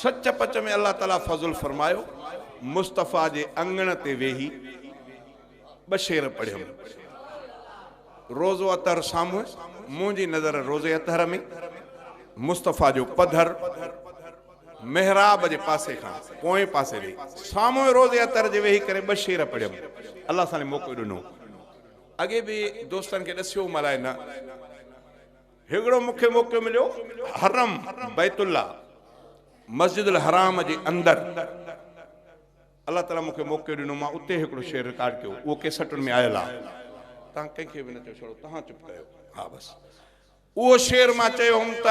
सच पच में अल्लाह ताला फज़ल फरमायो मुस्तफ़ा जे अंगण ते वेही ब शेर पढ़ियमि रोज़ो अतर साम्हूं मुंहिंजी नज़र रोज़े अतर में मुस्तफ़ा जो पधर मेहराब जे पासे खां पोएं पासे ॾे साम्हूं रोज़े अतर जे वेही करे ब शेर पढ़ियमि अल्लाह सां मौक़ो ॾिनो अॻे बि दोस्तनि खे ॾसियो मल्हाए न हिकिड़ो मूंखे मौक़ो मिलियो हरम बैतुल्ला मस्जिदुल हराम जे अंदरि अल्लाह ताला मूंखे मौक़ो ॾिनो मां उते हिकिड़ो शेर रिकॉर्ड कयो उहो केसटुनि में आयल आहे तव्हां कंहिंखे बि न चयो छॾो तव्हां चुप कयो हा बसि उहो शेर मां चयो हुउमि त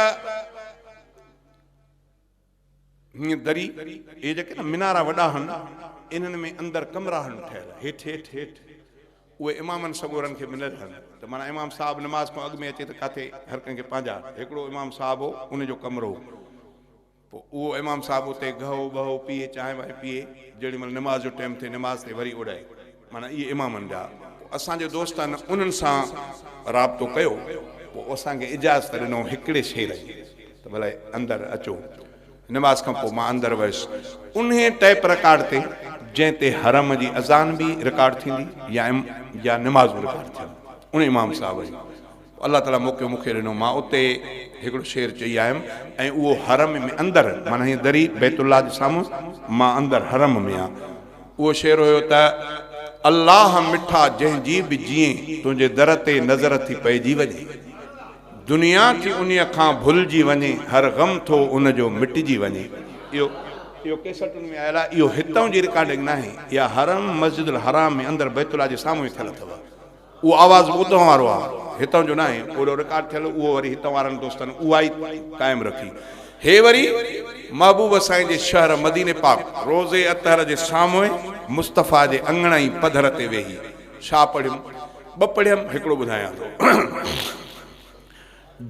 हीअं दरी इहे जेके न मीनारा वॾा आहिनि इन्हनि में अंदरि कमरा आहिनि ठहियल हेठि हेठि हेठि उहे इमामनि सगोरनि खे मिलियल आहिनि त माना इमाम साहिबु नमाज़ खां अॻु में अचे त किथे हर कंहिंखे पंहिंजा हिकिड़ो इमाम साहिबु हो उनजो कमिरो हो पोइ उहो इमाम साहिबु उते गहो बहो पीए चांहि वांहि पीए जेॾी महिल नमाज़ जो टाइम थिए नमाज़ ते वरी उड़ाए माना इहे इमामनि जा असांजे दोस्तनि उन्हनि सां राब्तो कयो पोइ असांखे इजाज़त ॾिनो हिकिड़े शेर जी त भले अंदरि अचो नमाज़ खां पोइ मां अंदरि वियुसि उन टेप रिकॉर्ड ते जंहिं ते हरम जी अज़ान बि रिकॉर्ड थींदी या नमाज़ रिकॉर्ड थींदी उन इमाम साहिब जी अल्लाह ताला मौक़ो मूंखे ॾिनो मां उते हिकिड़ो शेर चई आयुमि ऐं उहो हरम में अंदरि माना हीअं दरी बैतुल्ला जे साम्हूं मां अंदरि हरम में आहियां उहो शेर हुयो त अल्लाह मिठा जंहिंजी बि जीअं तुंहिंजे दर ते नज़र थी पइजी वञे दुनिया थी उन्हीअ खां भुलिजी वञे हर गम थो उनजो मिटिजी वञे इहो केसटुनि में आयल आहे इहो हितां जी रिकॉर्डिंग न आहे इहा हरम मस्जिदुल हराम में अंदरि बैतुल्ला जे साम्हूं ई थियल अथव उहो आवाज़ ॿुधण वारो आहे हितां जो न आहे ओड़ो रिकॉर्ड थियल उहो वरी हितां वारनि दोस्तनि उहा ई क़ाइमु रखी हे वरी महबूब साईं जे शहर मदीने पाक रोज़े अतहर जे साम्हूं मुस्तफ़ा जे अंगण ई पधर ते वेही छा पढ़ियुमि ॿ पढ़ियमि हिकिड़ो ॿुधायां थो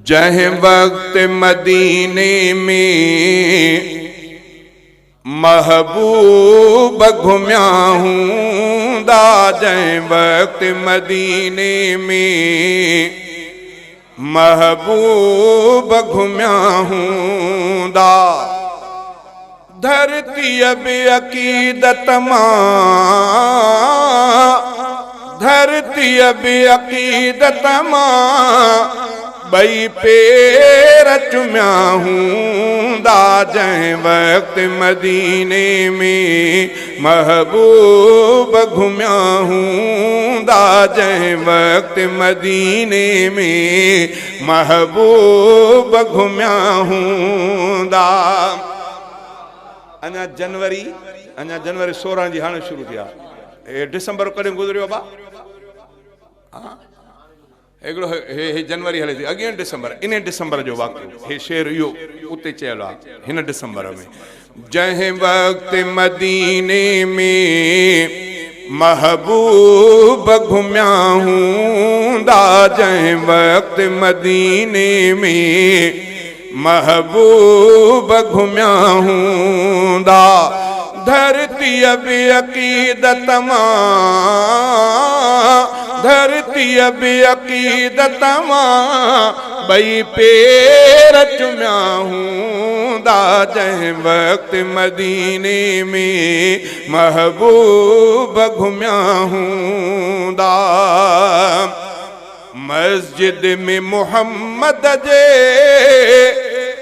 जंहिं वक़्त मदीने में महबूब घुमिया हूंदा जंहिं वक़्त मदीने में महबूब घुमिया हूंदा धरती बे अक़ीदत मां धरती बे अक़ीदत मां बई पेर चुमिया हूंदा जंहिं वक़्त मदीने में महबूब घुमिया हूंदा जंहिं वक़्त मदीने में महबूब घुमिया हूंदा अञा जनवरी 16 जी हाणे शुरू थिया हे डिसंबर कॾहिं गुज़रियो बा हिकिड़ो हे जनवरी हले थी अॻिए डिसंबर इन डिसंबर जो वाक़ियो हे शेर इहो उते चयल आहे हिन डिसंबर में जंहिं वक़्त मदीने में महबूब घुमिया हूंदा जंहिं वक़्त मदीने में महबूब घुमिया हूंदा धरती बे अक़ीदत मां धरती बे अक़ीदत मां बई पेर चुमिया हूंदा जंहिं वक़्त मदीने में महबूब घुमिया हूंदा मस्जिद में मोहम्मद जे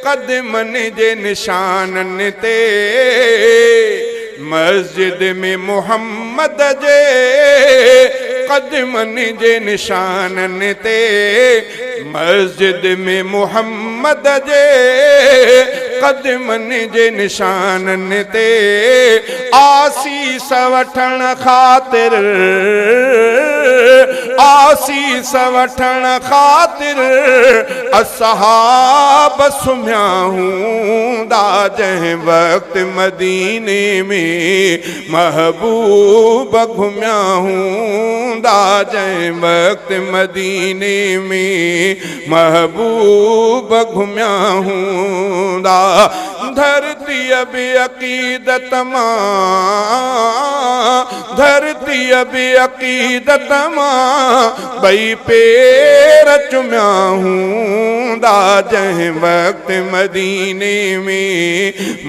कदमनि जे निशाननि ते मस्जिद में मोहम्मद जे कदमनि जे निशाननि ते मस्जिद में मोहम्मद जे कदमनि जे निशाननि ते आसीस वठण ख़ातिर आसीस वठण ख़ातिर असहाब सुम्हिया हूंदा जंहिं वक़्त मदीने में महबूब घुमिया हूंदा जंहिं वक़्त मदीने में महबूब घुमिया हूंदा धरती बेअकीदत मां धरती बेअकीदत मां ॿई पेर चुमिया हूंदा जंहिं वक़्त मदीने में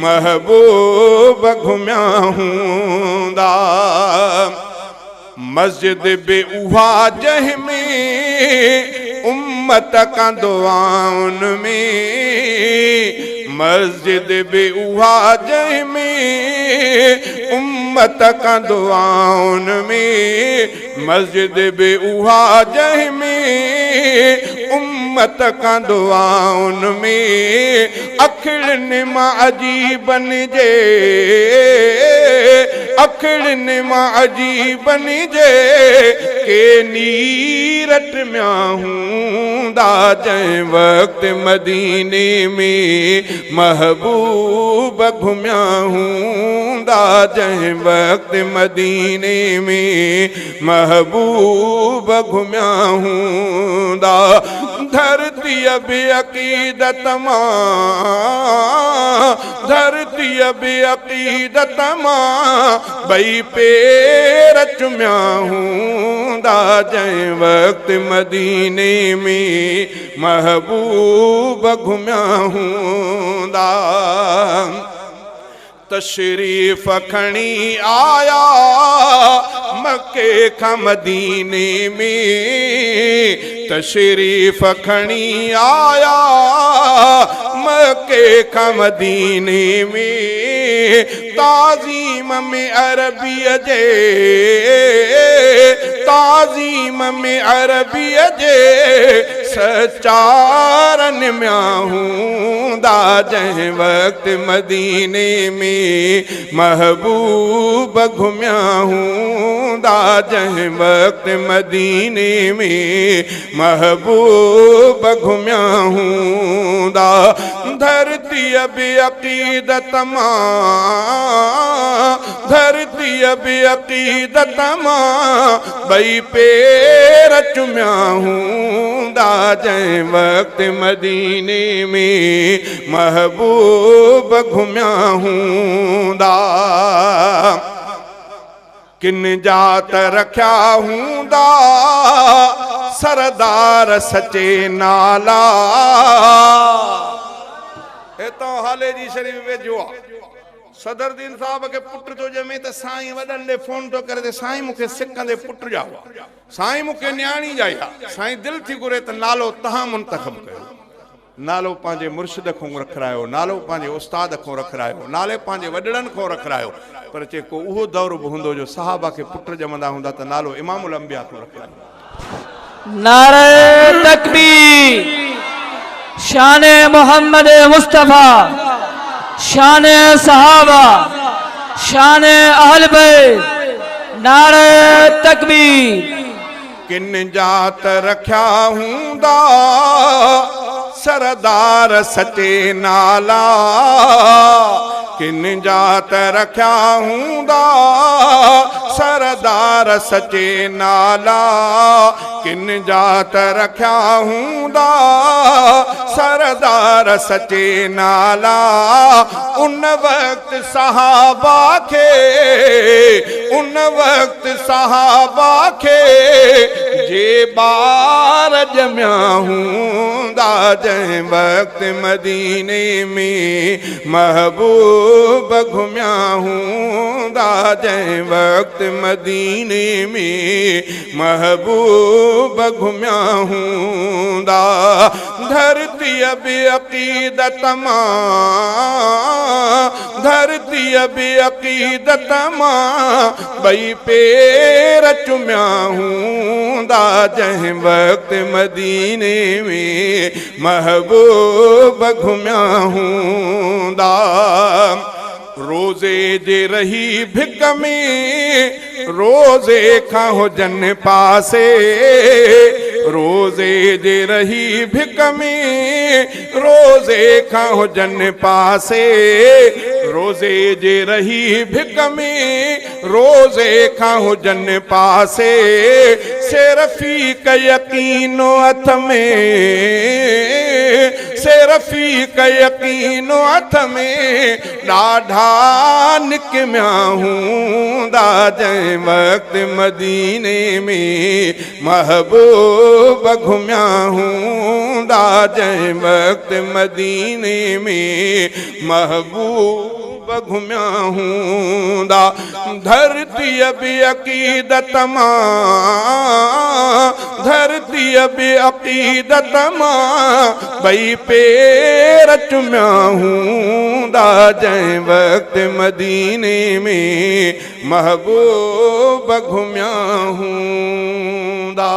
महबूब घुमिया हूंदा मस्जिद बि उहा जंहिंमें उम्मत कंदो आउन में मस्जिद बि उहा जंहिंमें उम्मत कंदो आउन में मस्जिद बि उहा जंहिंमें उम्मत कंदो आउन में अखिड़नि मां अजीबन जे अखिड़नि मां अजीबन जे के नीरट मिया हूंदा जंहिं वक़्त मदीने में महबूब घुमिया हूंदा जंहिं वक़्त मदीने में महबूब घुमिया हूंदा धरती बेअकीदत मां धरती बेअकीदत मां ॿई पेर चुमिया हूंदा जंहिं वक़्त मदीने में महबूब घुमिया हूंदा तशरीफ़ खणी आया मक्के खां मदीने में तशरीफ़ खणी आया मक्के खां मदीने में ताज़ीम में अरबीअ जे ताज़ीम में अरबीअ जे सचारन मिया हूंदा जंहिं वक़्त मदीने में महबूब घुमिया हूंदा जंहिं वक़्त मदीने में महबूब घुमिया हूंदा धरती बेअकीदत मां धरती बेअकीदत मां ॿई पेर चुमिया हूंदा जंहिं वक़्त मदीने में महबूब घुमिया हूंदा किन जात रखिया हूंदा सरदार सचे नाला एतो हाले जी शरीफ वेझो सदरुद्दीन साहब के पुट तो जमे त साईं वडन दे फोन तो करे ते साईं मुखे सिकंदे पुट जा साईं मुखे न्याणी जाया साईं दिल थी घुरे त नालो तहां मुंतखब कयो नालो पांजे मुर्शिद को रखरायो नालो पांजे उस्ताद को रखरायो नाले पांजे वडड़न को रखरायो पर चे को उहो दौर बि हुंदो जो सहाबा के पुट जमंदा हुंदा त नालो इमामुल अंबिया को रखरायो नारे तकबीर शान मोहम्मद मुस्तफा शान सहाबा शान अहल बैत नारे तकबीर किन जात रखिया हूंदा सरदार सचे नाला किन जात रखिया हूंदा सरदार सचे नाला किन जात रखिया हूंदा सरदार सचे नाला उन वक्त सहाबा के उन वक्त सहाबा के जे बार जमिया हूंदा जंहिं वक्त मदीने में महबूब घुमिया हूंदा जंहिं वक्त मदीने में महबूब घुमिया हूंदा धरती बेअकीदत मां धरती बेअकीदत मां ॿई पेर चुमिया हूंदा जंहिं वक्त मदीने में महबूब घुमिया हूंदा रोज़े जे रही भिक में रोज़े खां हुजन पासे रोज़े जे रही भिक में रोज़े खां हुजन पासे रोज़े जे रही भिक में रोज़े खां हुजन पासे से रफ़ीक यकीनो हथ में से रफ़ीक यकीनो हथ में ॾाढा निकमिया हूंदा जंहिं वक़्त मदीने में महबूब घुमिया हूंदा जंहिं वक़्त मदीने में महबूब घुमिया हूंदा धरती बि अक़ीदत मां धरती बि अक़ीदत मां ॿई पेर चुमिया हूंदा जंहिं वक़्त मदीने में महबूब घुमिया हूंदा।